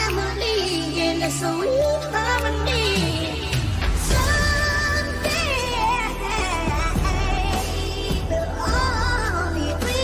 family in a sweet harmony. Someday we'll all be free.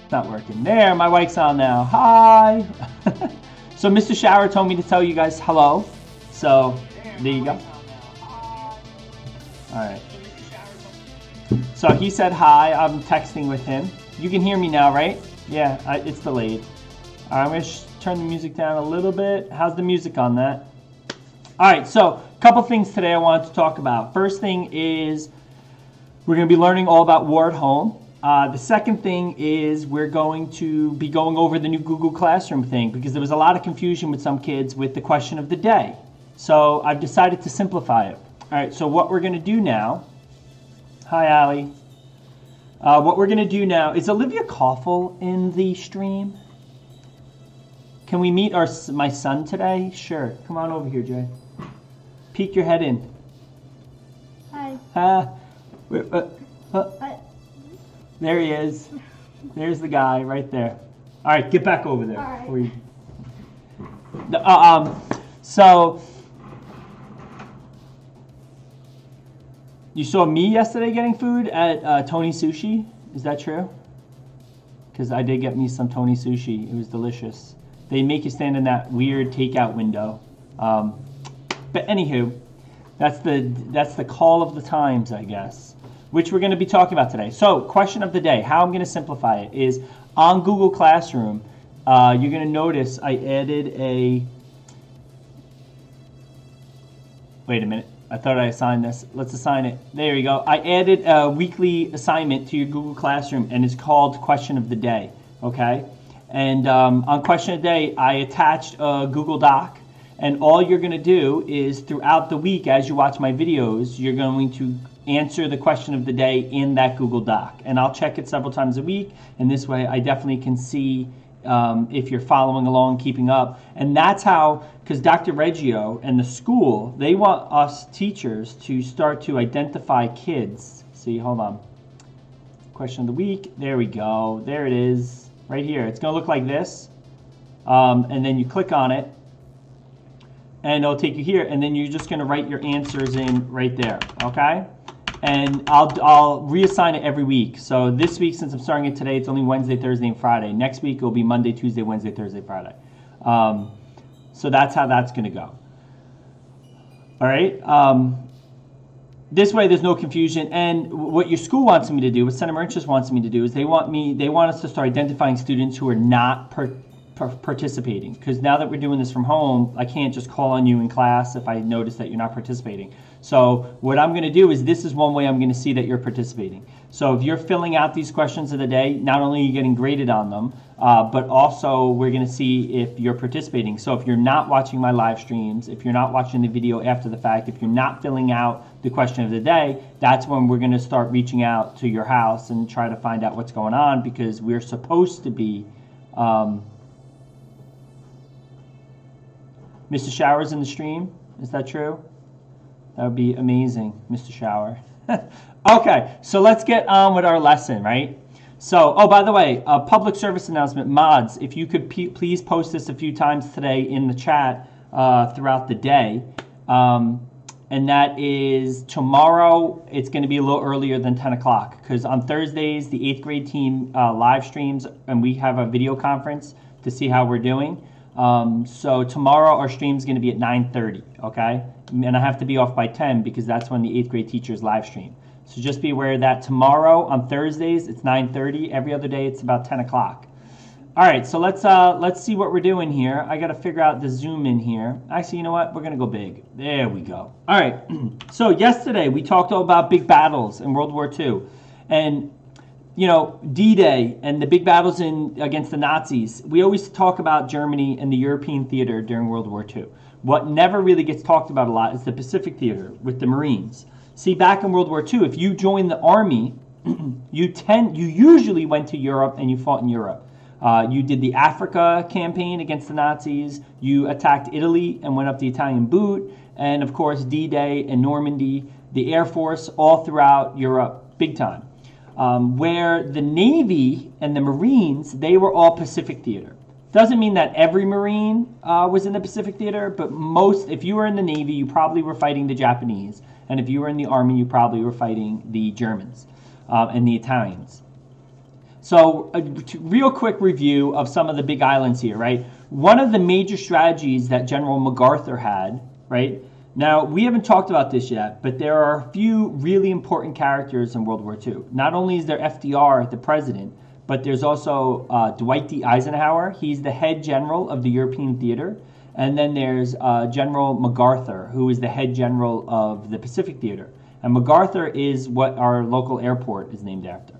It's not working. There, my mic's on now. Hi. So Mr. Shower told me to tell you guys hello. So there you go. All right. So he said hi. I'm texting with him. You can hear me now, right? Yeah, it's delayed. All right, I'm going to turn the music down a little bit. How's the music on that? All right, so a couple things today I wanted to talk about. First thing is we're going to be learning all about war at home. The second thing is we're going to be going over the new Google Classroom thing because there was a lot of confusion with some kids with the question of the day. So I've decided to simplify it. All right, so what we're going to do now, hi Allie. What we're going to do now, is Olivia Koffel in the stream? Can we meet my son today? Sure, come on over here, Jay. Peek your head in. Hi. There he is. There's the guy right there. All right, get back over there. All right. So you saw me yesterday getting food at Tony Sushi. Is that true? Because I did get me some Tony Sushi. It was delicious. They make you stand in that weird takeout window. But anywho, that's the call of the times, I guess, which we're going to be talking about today. So, question of the day, how I'm going to simplify it is on Google Classroom, you're going to notice I added a, wait a minute, I thought I assigned this. Let's assign it. There you go. I added a weekly assignment to your Google Classroom, and it's called Question of the Day, okay? And on Question of the Day, I attached a Google Doc, and all you're going to do is throughout the week, as you watch my videos, you're going to answer the question of the day in that Google Doc. And I'll check it several times a week, and this way I definitely can see if you're following along, keeping up. And that's how, because Dr. Reggio and the school, they want us teachers to start to identify kids. See, hold on. Question of the week. There we go. There it is. Right here. It's going to look like this. And then you click on it. And it'll take you here, and then you're just going to write your answers in right there, okay? And I'll reassign it every week. So this week, since I'm starting it today, it's only Wednesday, Thursday, and Friday. Next week, it'll be Monday, Tuesday, Wednesday, Thursday, Friday. So that's how that's going to go. All right? This way, there's no confusion. And what your school wants me to do, what Senator Merchant wants me to do, is they want us to start identifying students who are not participating, because now that we're doing this from home, I can't just call on you in class if I notice that you're not participating. So what I'm going to do is, this is one way I'm going to see that you're participating. So if you're filling out these questions of the day, not only are you getting graded on them, but also we're going to see if you're participating. So if you're not watching my live streams, if you're not watching the video after the fact, if you're not filling out the question of the day, that's when we're going to start reaching out to your house and try to find out what's going on, because we're supposed to be Mr. Shower's in the stream. Is that true? That would be amazing, Mr. Shower. Okay, so let's get on with our lesson, right? So, oh, by the way, a public service announcement, mods, if you could please post this a few times today in the chat throughout the day. And that is tomorrow, it's going to be a little earlier than 10 o'clock, because on Thursdays, the 8th grade team live streams, and we have a video conference to see how we're doing. So tomorrow our stream is going to be at 9:30, okay? And I have to be off by 10 because that's when the 8th grade teachers live stream. So just be aware that tomorrow on Thursdays it's 9:30. Every other day it's about 10 o'clock. All right, so let's see what we're doing here. I got to figure out the zoom in here. Actually, you know what? We're going to go big. There we go. All right. So yesterday we talked all about big battles in World War II. And you know, D-Day and the big battles against the Nazis. We always talk about Germany and the European theater during World War II. What never really gets talked about a lot is the Pacific theater with the Marines. See, back in World War II, if you joined the Army, you usually went to Europe and you fought in Europe. You did the Africa campaign against the Nazis. You attacked Italy and went up the Italian boot. And of course, D-Day and Normandy, the Air Force, all throughout Europe, big time. Where the Navy and the Marines, they were all Pacific theater. Doesn't mean that every Marine was in the Pacific theater, but most, if you were in the Navy, you probably were fighting the Japanese. And if you were in the Army, you probably were fighting the Germans and the Italians. So a real quick review of some of the big islands here, right? One of the major strategies that General MacArthur had, right? Now, we haven't talked about this yet, but there are a few really important characters in World War II. Not only is there FDR, the president, but there's also Dwight D. Eisenhower. He's the head general of the European theater. And then there's General MacArthur, who is the head general of the Pacific theater. And MacArthur is what our local airport is named after.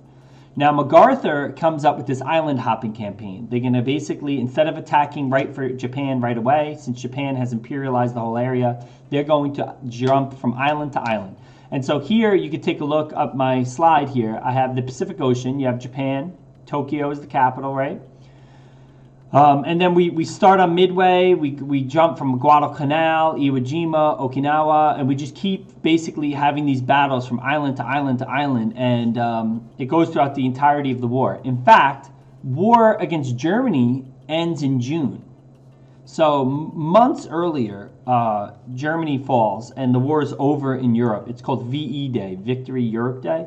Now, MacArthur comes up with this island hopping campaign. They're going to basically, instead of attacking right for Japan right away, since Japan has imperialized the whole area, they're going to jump from island to island. And so here, you can take a look up my slide here. I have the Pacific Ocean. You have Japan. Tokyo is the capital, right? And then we start on Midway, we jump from Guadalcanal, Iwo Jima, Okinawa, and we just keep basically having these battles from island to island to island, and it goes throughout the entirety of the war. In fact, war against Germany ends in June. So months earlier, Germany falls, and the war is over in Europe. It's called VE Day, Victory Europe Day.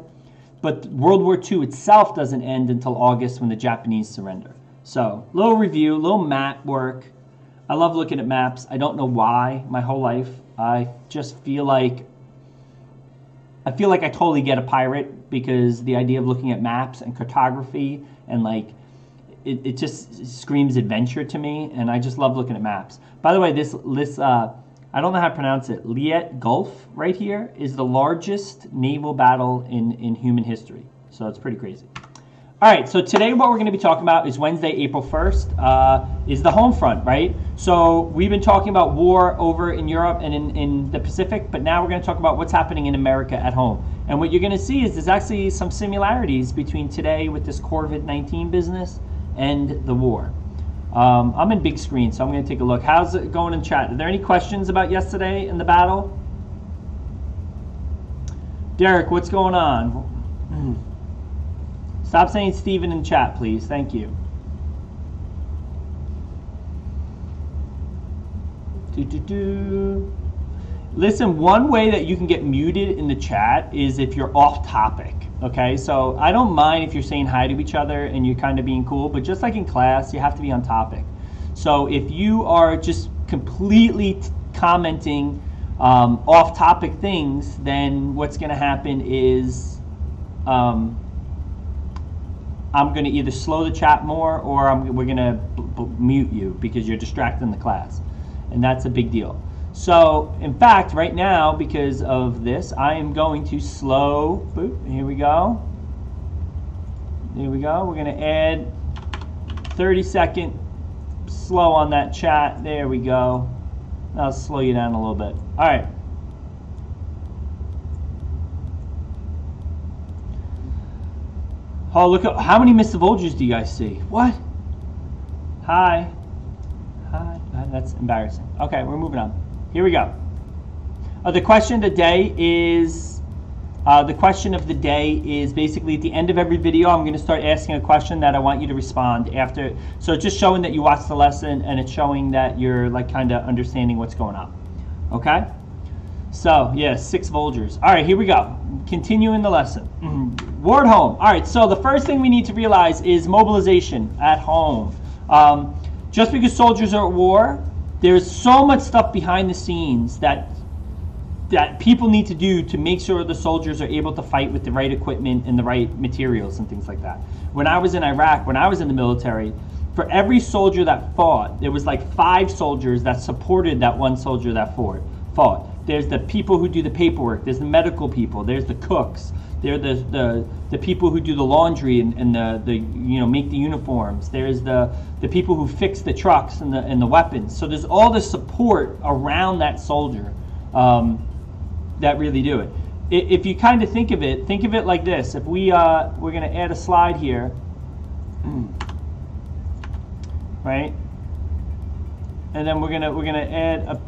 But World War II itself doesn't end until August when the Japanese surrender. So, little review, little map work. I love looking at maps. I don't know why my whole life. I just feel like I totally get a pirate, because the idea of looking at maps and cartography and like it just screams adventure to me, and I just love looking at maps. By the way, this I don't know how to pronounce it. Liet Gulf right here is the largest naval battle in human history. So it's pretty crazy. All right, so today what we're going to be talking about is Wednesday, April 1st, is the home front, right? So we've been talking about war over in Europe and in the Pacific, but now we're going to talk about what's happening in America at home. And what you're going to see is there's actually some similarities between today with this COVID-19 business and the war. I'm in big screen, so I'm going to take a look. How's it going in chat? Are there any questions about yesterday in the battle? Derek, what's going on? Stop saying Steven in chat, please. Thank you. Listen, one way that you can get muted in the chat is if you're off topic. Okay, so I don't mind if you're saying hi to each other and you're kind of being cool, but just like in class, you have to be on topic. So if you are just completely commenting off topic things, then what's going to happen is I'm going to either slow the chat more, or we're going to mute you because you're distracting the class. And that's a big deal. So, in fact, right now, because of this, I am going to slow. Boop, here we go. There we go. We're going to add 30-second slow on that chat. There we go. I'll slow you down a little bit. All right. Oh, look at how many Mr. Vultures do you guys see? What? Hi. Hi. That's embarrassing. Okay, we're moving on. Here we go. The question of the day is basically at the end of every video, I'm going to start asking a question that I want you to respond after. So it's just showing that you watched the lesson, and it's showing that you're like kind of understanding what's going on. Okay? So, yeah, 6 Vultures. All right, here we go. Continuing the lesson. War at home. All right, so the first thing we need to realize is mobilization at home. Just because soldiers are at war, there's so much stuff behind the scenes that people need to do to make sure the soldiers are able to fight with the right equipment and the right materials and things like that. When I was in Iraq, when I was in the military, for every soldier that fought, there was like 5 soldiers that supported that one soldier that fought. There's the people who do the paperwork. There's the medical people. There's the cooks. There's the people who do the laundry and the make the uniforms. There's the people who fix the trucks and the weapons. So there's all the support around that soldier that really do it. If you kind of think of it like this. If we're going to add a slide here, right? And then we're gonna add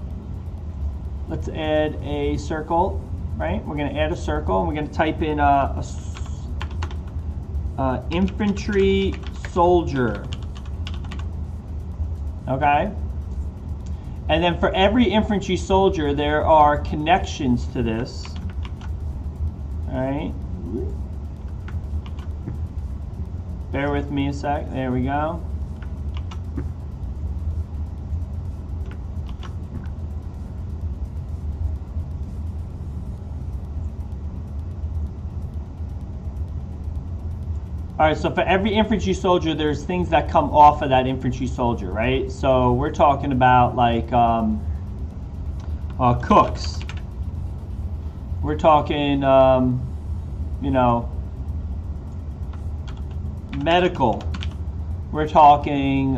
let's add a circle, right? We're going to add a circle, and we're going to type in infantry soldier. Okay? And then for every infantry soldier, there are connections to this. All right? Bear with me a sec. There we go. All right, so for every infantry soldier, there's things that come off of that infantry soldier, right? So we're talking about like cooks. We're talking, you know, medical. We're talking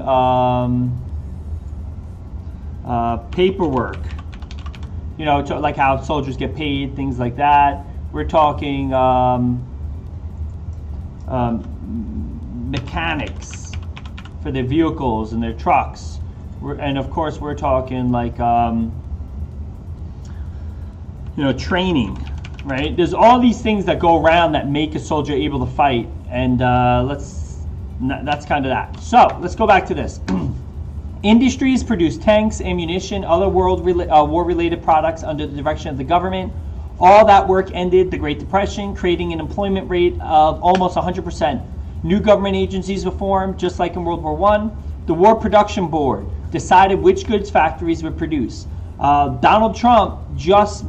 paperwork. You know, like how soldiers get paid, things like that. We're talking mechanics for their vehicles and their trucks. And of course, we're talking like, you know, training, right? There's all these things that go around that make a soldier able to fight. And that's kind of that. So let's go back to this. Industries produce tanks, ammunition, other war-related products under the direction of the government. All that work ended the Great Depression, creating an employment rate of almost 100%. New government agencies were formed, just like in World War I. The War Production Board decided which goods factories would produce. Donald Trump just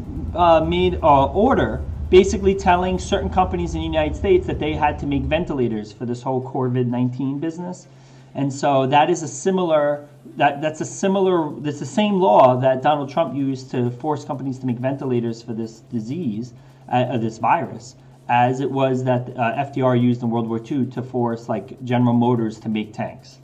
made an order basically telling certain companies in the United States that they had to make ventilators for this whole COVID-19 business. And so that is a similar, that's the same law that Donald Trump used to force companies to make ventilators for this disease, this virus, as it was that FDR used in World War II to force like General Motors to make tanks.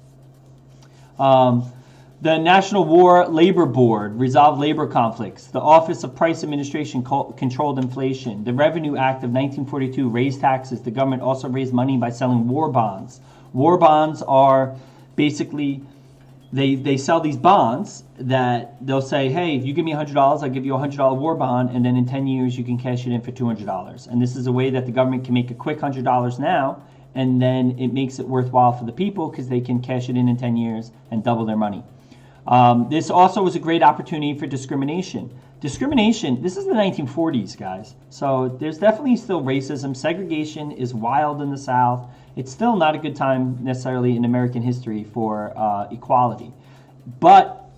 The National War Labor Board resolved labor conflicts. The Office of Price Administration controlled inflation. The Revenue Act of 1942 raised taxes. The government also raised money by selling war bonds. War bonds are basically, they sell these bonds that they'll say, hey, if you give me $100, I'll give you a $100 war bond, and then in 10 years you can cash it in for $200. And this is a way that the government can make a quick $100 now, and then it makes it worthwhile for the people because they can cash it in 10 years and double their money. This also was a great opportunity for discrimination. Discrimination, this is the 1940s, guys. So there's definitely still racism. Segregation is wild in the South. It's still not a good time necessarily in American history for equality. But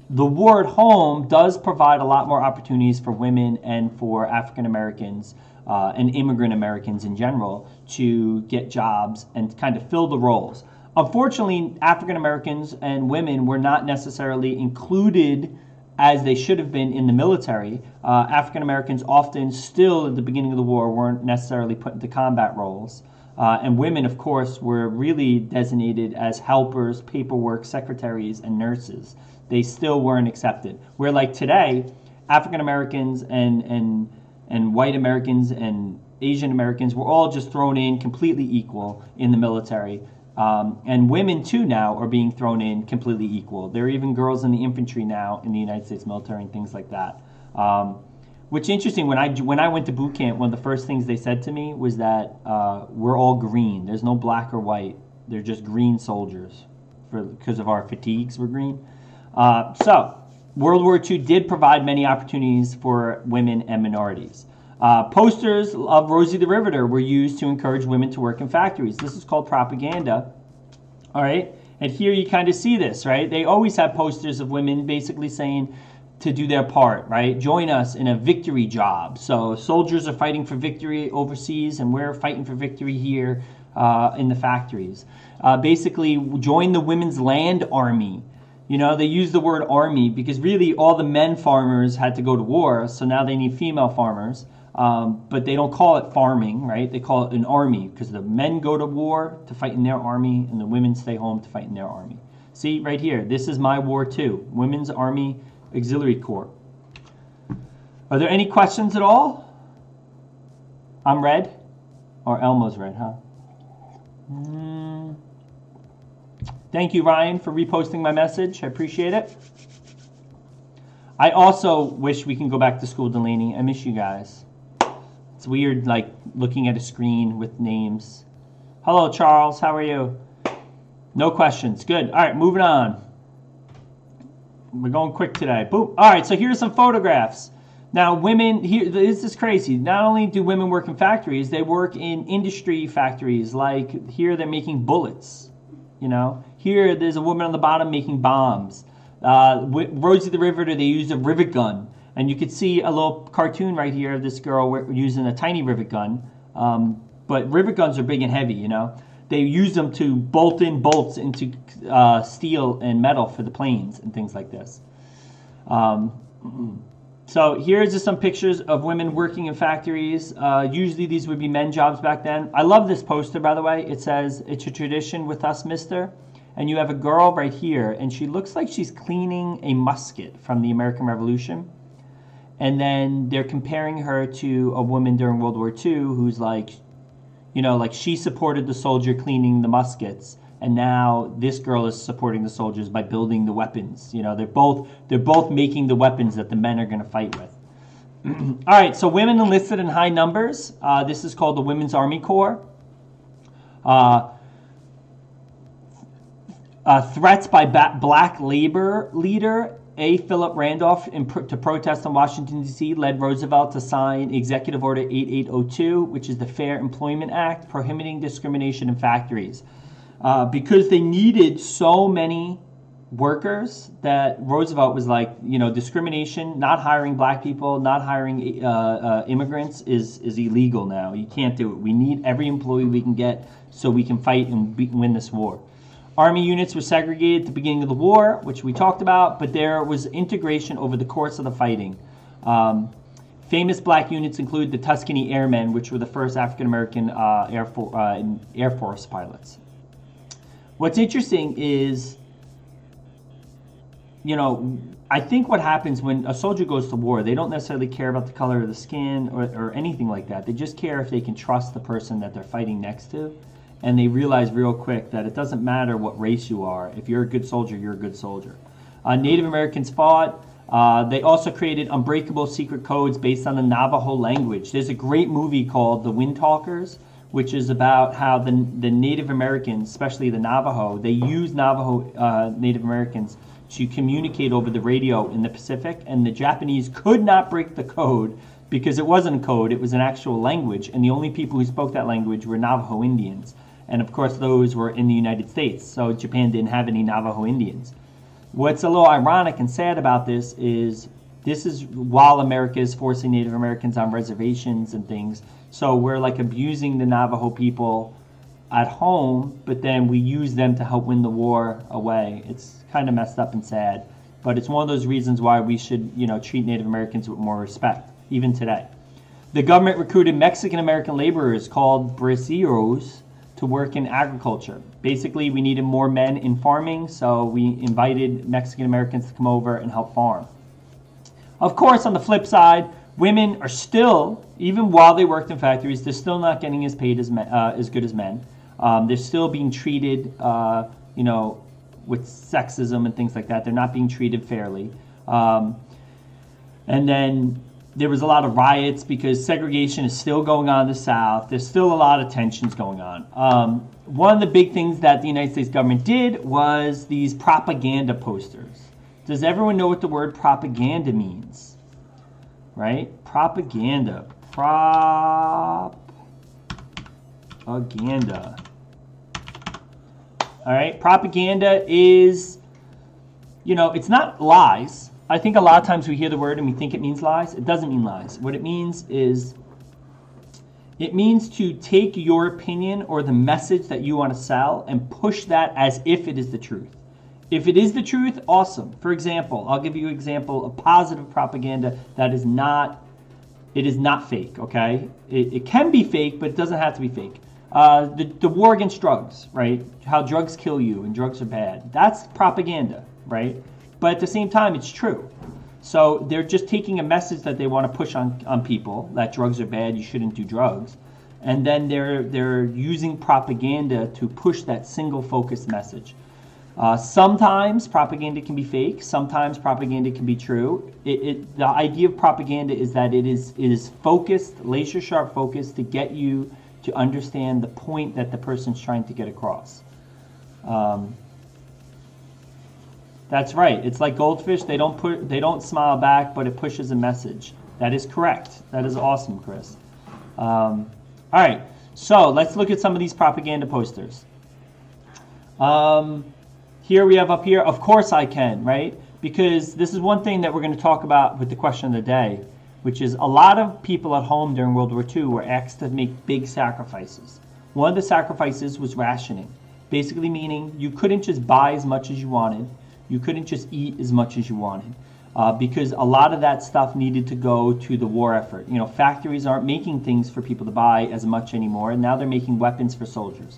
the war at home does provide a lot more opportunities for women and for African Americans and immigrant Americans in general to get jobs and kind of fill the roles. Unfortunately, African Americans and women were not necessarily included as they should have been in the military. African Americans often still at the beginning of the war weren't necessarily put into combat roles. And women, of course, were really designated as helpers, paperwork, secretaries, and nurses. They still weren't accepted. Where like today, African Americans and white Americans and Asian Americans were all just thrown in completely equal in the military. And women, too, now are being thrown in completely equal. There are even girls in the infantry now in the United States military and things like that. Which is interesting, when I went to boot camp, one of the first things they said to me was that we're all green. There's no black or white. They're just green soldiers because of our fatigues, we're green. So World War II did provide many opportunities for women and minorities. Posters of Rosie the Riveter were used to encourage women to work in factories. This is called propaganda. All right. And here you kind of see this, right? They always have posters of women basically saying to do their part, right? Join us in a victory job. So soldiers are fighting for victory overseas, and we're fighting for victory here in the factories. Basically, join the Women's Land Army. You know, they use the word army because really all the men farmers had to go to war, so now they need female farmers. But they don't call it farming, right? They call it an army because the men go to war to fight in their army and the women stay home to fight in their army. See, right here, this is my war too. Women's Army Auxiliary Corps. Are there any questions at all? I'm red? Or Elmo's red, huh? Thank you, Ryan, for reposting my message. I appreciate it. I also wish we can go back to school, Delaney. I miss you guys. It's weird, like, looking at a screen with names. Hello, Charles. How are you? No questions. Good. All right, moving on. We're going quick today. Boom. All right, so here's some photographs. Now, women here, this is crazy. Not only do women work in factories, they work in industry factories. Like here, they're making bullets. You know, here there's a woman on the bottom making bombs. Rosie the Riveter, they use a rivet gun, and you could see a little cartoon right here of this girl using a tiny rivet gun. But rivet guns are big and heavy. You know, they use them to bolt in bolts into steel and metal for the planes and things like this. So here's just some pictures of women working in factories. Usually these would be men jobs back then. I love this poster, by the way. It says, "It's a tradition with us, mister." And you have a girl right here, and she looks like she's cleaning a musket from the American Revolution. And then they're comparing her to a woman during World War II who's like, you know, like she supported the soldier cleaning the muskets. And now this girl is supporting the soldiers by building the weapons. You know, they're both making the weapons that the men are going to fight with. All right, so women enlisted in high numbers. This is called the Women's Army Corps. Threats by black labor leader A. Philip Randolph to protest in Washington, D.C. led Roosevelt to sign Executive Order 8802, which is the Fair Employment Act, prohibiting discrimination in factories. Because they needed so many workers that Roosevelt was like, you know, discrimination, not hiring black people, not hiring immigrants is illegal now. You can't do it. We need every employee we can get so we can fight and win this war. Army units were segregated at the beginning of the war, which we talked about, but there was integration over the course of the fighting. Famous black units include the Tuskegee Airmen, which were the first African-American Air Force pilots. What's interesting is, you know, I think what happens when a soldier goes to war, they don't necessarily care about the color of the skin or anything like that. They just care if they can trust the person that they're fighting next to. And they realize real quick that it doesn't matter what race you are. If you're a good soldier, you're a good soldier. Native Americans fought. They also created unbreakable secret codes based on the Navajo language. There's a great movie called The Wind Talkers, which is about how the Native Americans, especially the Navajo, they use Navajo Native Americans to communicate over the radio in the Pacific, and the Japanese could not break the code because it wasn't a code, it was an actual language, and the only people who spoke that language were Navajo Indians. And of course those were in the United States, so Japan didn't have any Navajo Indians. What's a little ironic and sad about this is while America is forcing Native Americans on reservations and things, so we're like abusing the Navajo people at home, but then we use them to help win the war away. It's kind of messed up and sad, but it's one of those reasons why we should, you know, treat Native Americans with more respect, even today. The government recruited Mexican-American laborers called braceros to work in agriculture. Basically, we needed more men in farming, so we invited Mexican-Americans to come over and help farm. Of course, on the flip side, women are still, even while they worked in factories, they're still not getting as paid as good as men. They're still being treated, you know, with sexism and things like that. They're not being treated fairly. And then there was a lot of riots because segregation is still going on in the South. There's still a lot of tensions going on. One of the big things that the United States government did was these propaganda posters. Does everyone know what the word propaganda means? Right? Propaganda. Propaganda. All right? Propaganda is, you know, it's not lies. I think a lot of times we hear the word and we think it means lies. It doesn't mean lies. What it means is, it means to take your opinion or the message that you want to sell and push that as if it is the truth. If it is the truth, awesome. For example, I'll give you an example of positive propaganda that is not fake, okay? It can be fake, but it doesn't have to be fake. The war against drugs, right? How drugs kill you and drugs are bad. That's propaganda, right? But at the same time, it's true. So they're just taking a message that they want to push on people, that drugs are bad, you shouldn't do drugs. And then they're using propaganda to push that single focused message. Sometimes propaganda can be fake. Sometimes propaganda can be true. The idea of propaganda is that it is focused, laser sharp focused, to get you to understand the point that the person's trying to get across. That's right. It's like goldfish. They don't smile back, but it pushes a message That is correct. That is awesome, Chris. All right, so let's look at some of these propaganda posters. Here we have up here, of course I can, right? Because this is one thing that we're going to talk about with the question of the day, which is a lot of people at home during World War II were asked to make big sacrifices. One of the sacrifices was rationing, basically meaning you couldn't just buy as much as you wanted. You couldn't just eat as much as you wanted. Because a lot of that stuff needed to go to the war effort. You know, factories aren't making things for people to buy as much anymore, and now they're making weapons for soldiers.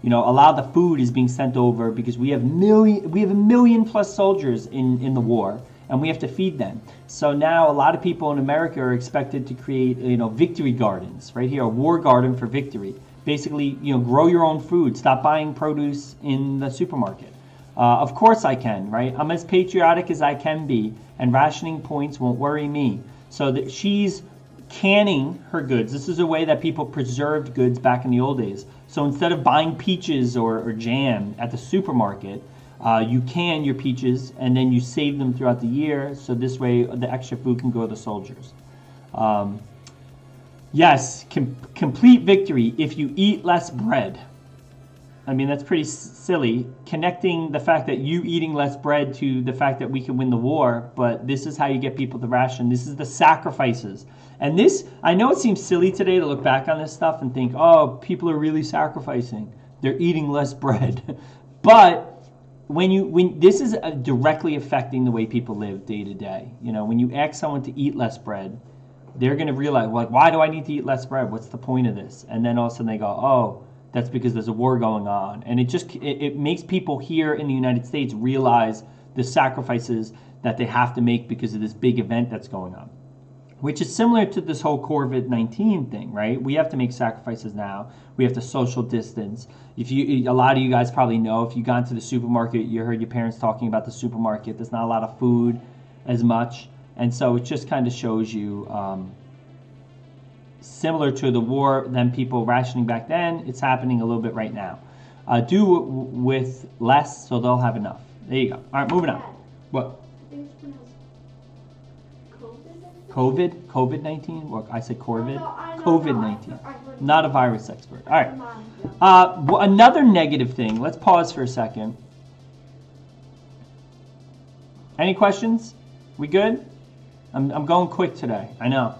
You know, a lot of the food is being sent over because we have a million plus soldiers in the war, and we have to feed them. So now a lot of people in America are expected to create, you know, victory gardens, right here, a war garden for victory. Basically, you know, grow your own food, stop buying produce in the supermarket. Of course I can, right? I'm as patriotic as I can be, and rationing points won't worry me. So that she's canning her goods. This is a way that people preserved goods back in the old days. So instead of buying peaches or jam at the supermarket, you can your peaches and then you save them throughout the year. So this way the extra food can go to the soldiers. Yes, complete victory if you eat less bread. I mean, that's pretty silly, connecting the fact that you eating less bread to the fact that we can win the war, but this is how you get people to ration. This is the sacrifices. And this, I know it seems silly today to look back on this stuff and think, oh, people are really sacrificing. They're eating less bread. But when this is directly affecting the way people live day to day. You know, when you ask someone to eat less bread, they're going to realize, like, why do I need to eat less bread? What's the point of this? And then all of a sudden they go, oh, that's because there's a war going on. And it makes people here in the United States realize the sacrifices that they have to make because of this big event that's going on, which is similar to this whole COVID-19 thing, right? We have to make sacrifices now. We have to social distance. A lot of you guys probably know, if you gone to the supermarket, you heard your parents talking about the supermarket. There's not a lot of food as much. And so it just kind of shows you, similar to the war, then people rationing back then, it's happening a little bit right now. Do with less so they'll have enough. There you go. All right, moving on. What? COVID? COVID-19? Well, I said COVID? COVID-19. Not a virus expert. All right. Another negative thing. Let's pause for a second. Any questions? We good? I'm going quick today. I know.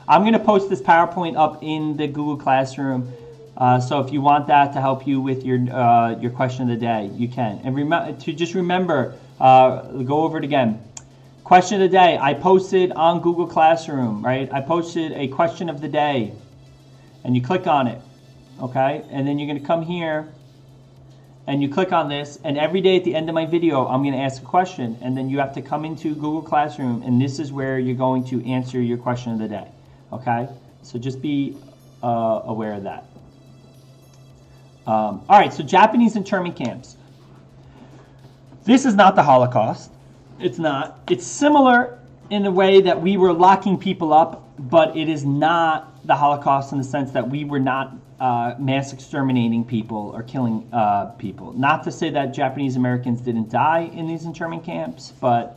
I'm going to post this PowerPoint up in the Google Classroom. So if you want that to help you with your question of the day, you can. And remember, go over it again. Question of the day, I posted on Google Classroom, right? I posted a question of the day, and you click on it, okay? And then you're going to come here, and you click on this, and every day at the end of my video, I'm going to ask a question, and then you have to come into Google Classroom, and this is where you're going to answer your question of the day, okay? So just be aware of that. All right, so Japanese internment camps. This is not the Holocaust. It's not. It's similar in the way that we were locking people up, but it is not the Holocaust in the sense that we were not mass exterminating people or killing people. Not to say that Japanese Americans didn't die in these internment camps, but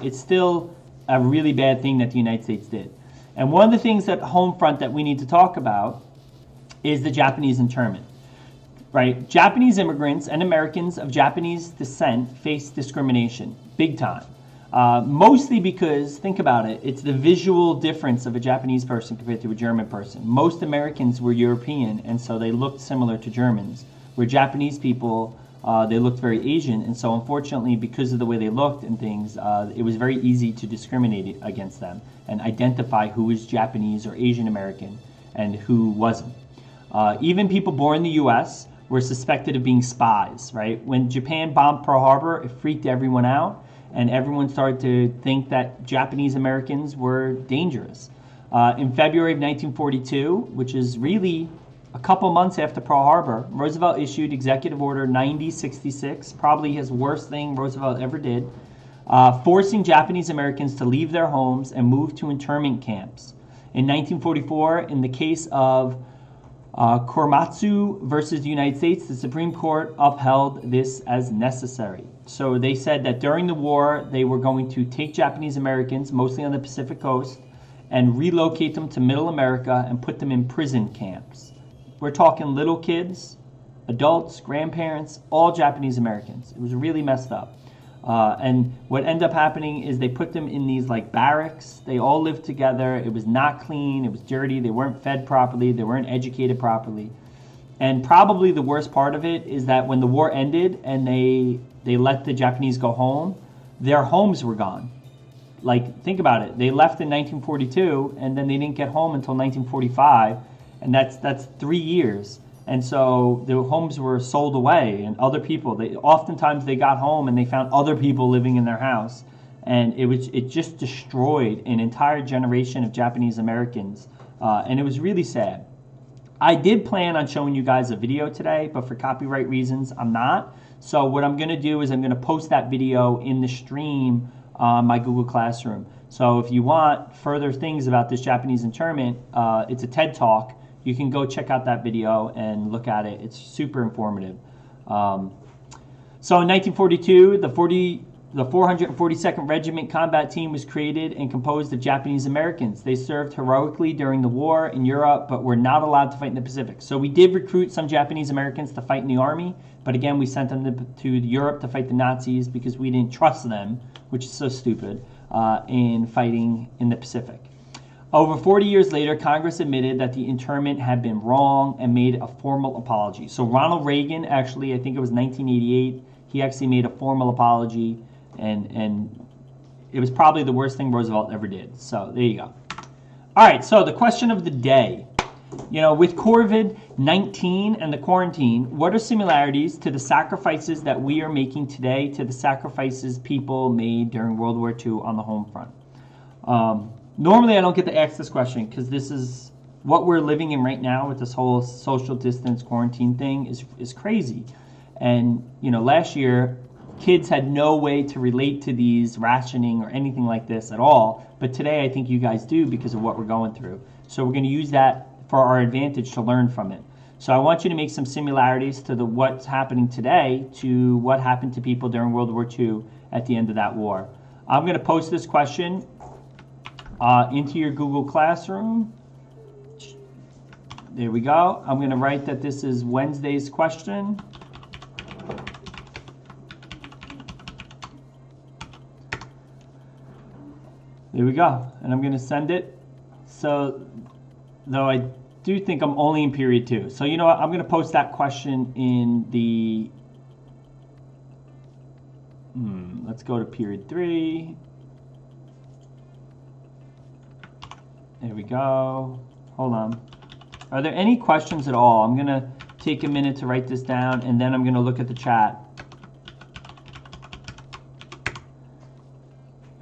it's still a really bad thing that the United States did. And one of the things at home front that we need to talk about is the Japanese internment. Right? Japanese immigrants and Americans of Japanese descent face discrimination, big time. Mostly because, think about it, it's the visual difference of a Japanese person compared to a German person. Most Americans were European, and so they looked similar to Germans. Where Japanese people, they looked very Asian, and so unfortunately, because of the way they looked and things, it was very easy to discriminate against them and identify who was Japanese or Asian American and who wasn't. Even people born in the U.S. were suspected of being spies, right? When Japan bombed Pearl Harbor, it freaked everyone out, and everyone started to think that Japanese Americans were dangerous. In February of 1942, which is really a couple months after Pearl Harbor, Roosevelt issued Executive Order 9066, probably his worst thing Roosevelt ever did, forcing Japanese Americans to leave their homes and move to internment camps. In 1944, in the case of Korematsu versus the United States, the Supreme Court upheld this as necessary. So they said that during the war, they were going to take Japanese Americans, mostly on the Pacific coast, and relocate them to Middle America and put them in prison camps. We're talking little kids, adults, grandparents, all Japanese Americans. It was really messed up. And what ended up happening is they put them in these like barracks. They all lived together. It was not clean. It was dirty. They weren't fed properly. They weren't educated properly. And probably the worst part of it is that when the war ended and they let the Japanese go home, their homes were gone. Like, think about it. They left in 1942, and then they didn't get home until 1945, and that's 3 years. And so the homes were sold away, and other people, oftentimes they got home and they found other people living in their house, and it just destroyed an entire generation of Japanese Americans, and it was really sad. I did plan on showing you guys a video today, but for copyright reasons, I'm not. So what I'm going to do is I'm going to post that video in the stream on my Google Classroom. So if you want further things about this Japanese internment, it's a TED Talk. You can go check out that video and look at it. It's super informative. So in 1942, the 442nd Regiment Combat Team was created and composed of Japanese Americans. They served heroically during the war in Europe, but were not allowed to fight in the Pacific. So we did recruit some Japanese Americans to fight in the army, but again, we sent them to Europe to fight the Nazis because we didn't trust them, which is so stupid, in fighting in the Pacific. Over 40 years later, Congress admitted that the internment had been wrong and made a formal apology. So Ronald Reagan, actually, I think it was 1988, he actually made a formal apology, and it was probably the worst thing Roosevelt ever did. So there you go. All right, so the question of the day. You know, with COVID-19 and the quarantine, what are similarities to the sacrifices that we are making today to the sacrifices people made during World War II on the home front? Normally, I don't get to ask this question because this is what we're living in right now with this whole social distance quarantine thing is crazy. And, you know, last year, kids had no way to relate to these rationing or anything like this at all. But today, I think you guys do because of what we're going through. So we're going to use that for our advantage to learn from it. So I want you to make some similarities to what's happening today to what happened to people during World War II at the end of that war. I'm going to post this question into your Google Classroom. There we go. I'm going to write that this is Wednesday's question. There we go. And I'm going to send it. So, though I do think I'm only in period 2. So, you know what? I'm going to post that question in the... let's go to period 3. There we go. Hold on. Are there any questions at all? I'm going to take a minute to write this down, and then I'm going to look at the chat.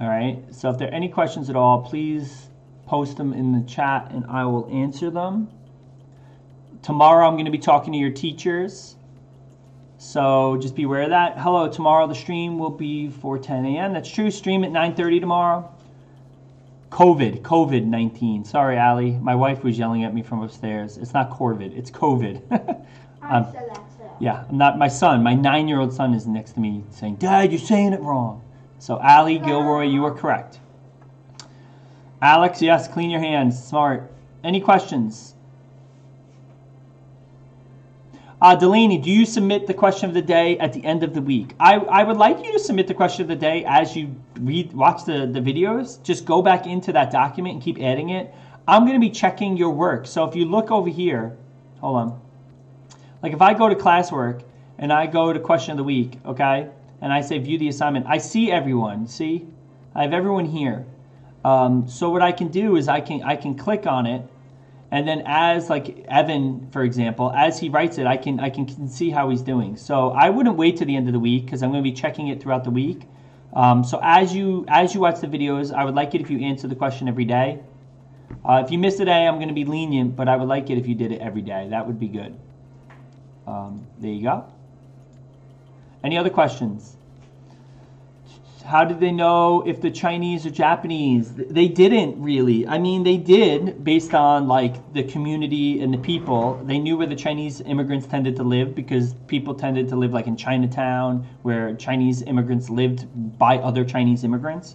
All right. So if there are any questions at all, please post them in the chat, and I will answer them. Tomorrow, I'm going to be talking to your teachers. So just be aware of that. Hello, tomorrow the stream will be for 10 a.m. That's true. Stream at 9:30 tomorrow. COVID-19. Sorry, Allie. My wife was yelling at me from upstairs. It's not Corvid. It's COVID. Yeah, I'm not. My son, my 9-year-old son, is next to me saying, "Dad, you're saying it wrong." So, Allie Gilroy, you are correct. Alex, yes, clean your hands. Smart. Any questions? Delaney, do you submit the question of the day at the end of the week? I would like you to submit the question of the day as you watch the videos. Just go back into that document and keep adding it. I'm going to be checking your work. So if you look over here, hold on. Like if I go to classwork and I go to question of the week, okay, and I say view the assignment, I see everyone. See? I have everyone here. So what I can do is I can click on it. And then as like Evan, for example, as he writes it, I can see how he's doing. So I wouldn't wait to the end of the week because I'm going to be checking it throughout the week. So as you watch the videos, I would like it if you answer the question every day. If you miss a day, I'm going to be lenient, but I would like it if you did it every day. That would be good. There you go. Any other questions? How did they know if the Chinese or Japanese? They didn't really. I mean, they did based on like the community and the people. They knew where the Chinese immigrants tended to live because people tended to live like in Chinatown where Chinese immigrants lived by other Chinese immigrants.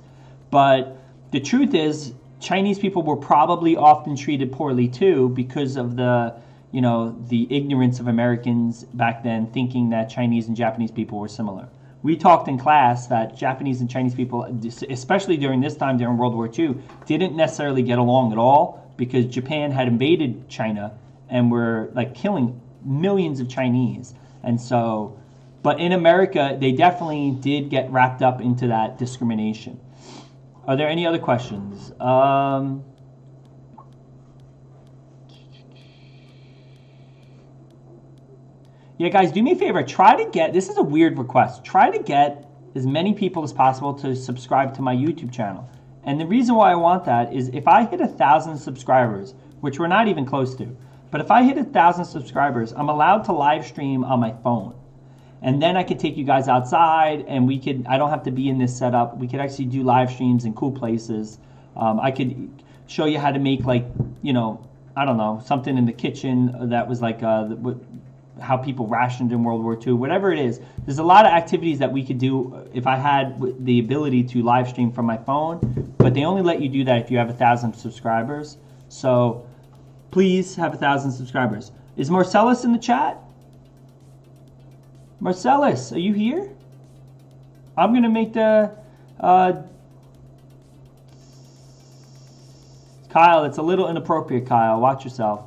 But the truth is, Chinese people were probably often treated poorly too because of the ignorance of Americans back then thinking that Chinese and Japanese people were similar. We talked in class that Japanese and Chinese people, especially during this time during World War II, didn't necessarily get along at all because Japan had invaded China and were like killing millions of Chinese. And so, but in America, they definitely did get wrapped up into that discrimination. Are there any other questions? Yeah, guys, do me a favor. This is a weird request. Try to get as many people as possible to subscribe to my YouTube channel. And the reason why I want that is if I hit 1,000 subscribers, which we're not even close to, but if I hit 1,000 subscribers, I'm allowed to live stream on my phone. And then I could take you guys outside and I don't have to be in this setup. We could actually do live streams in cool places. I could show you how to make I don't know, something in the kitchen that was like how people rationed in World War II, whatever it is. There's a lot of activities that we could do if I had the ability to live stream from my phone, but they only let you do that if you have 1,000 subscribers. So please have 1,000 subscribers. Is Marcellus in the chat? Marcellus, are you here? I'm going to make the... Kyle, it's a little inappropriate, Kyle. Watch yourself.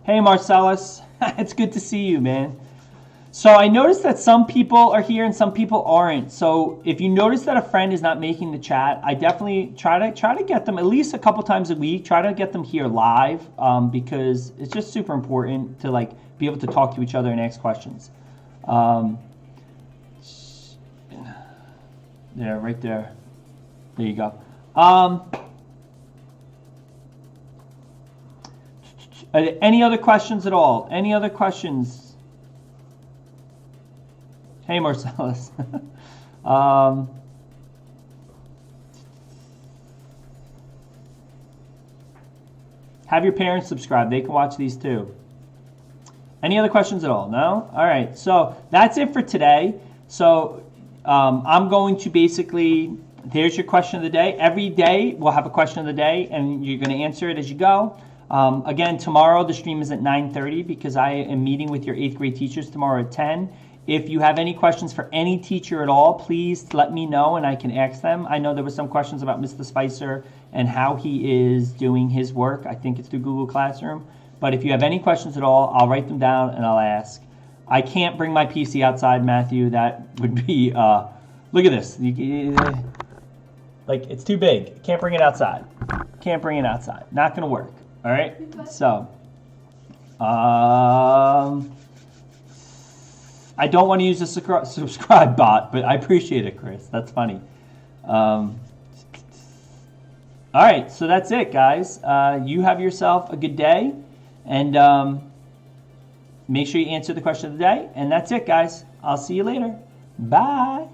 Hey, Marcellus. It's good to see you, man. So I noticed that some people are here and some people aren't. So if you notice that a friend is not making the chat, I definitely try to get them at least a couple times a week. Try to get them here live because it's just super important to like be able to talk to each other and ask questions. There, right there. There you go. Any other questions at all? Any other questions? Hey, Marcellus. Have your parents subscribe. They can watch these too. Any other questions at all? No? All right. So that's it for today. So I'm going to basically, there's your question of the day. Every day we'll have a question of the day, and you're going to answer it as you go. Again, tomorrow the stream is at 9:30 because I am meeting with your 8th grade teachers tomorrow at 10. If you have any questions for any teacher at all, please let me know and I can ask them. I know there were some questions about Mr. Spicer and how he is doing his work. I think it's through Google Classroom. But if you have any questions at all, I'll write them down and I'll ask. I can't bring my PC outside, Matthew. That would be, look at this. Like, it's too big. Can't bring it outside. Can't bring it outside. Not going to work. All right? So, I don't want to use the subscribe bot, but I appreciate it, Chris. That's funny. All right, so that's it, guys. You have yourself a good day, and make sure you answer the question of the day. And that's it, guys. I'll see you later. Bye.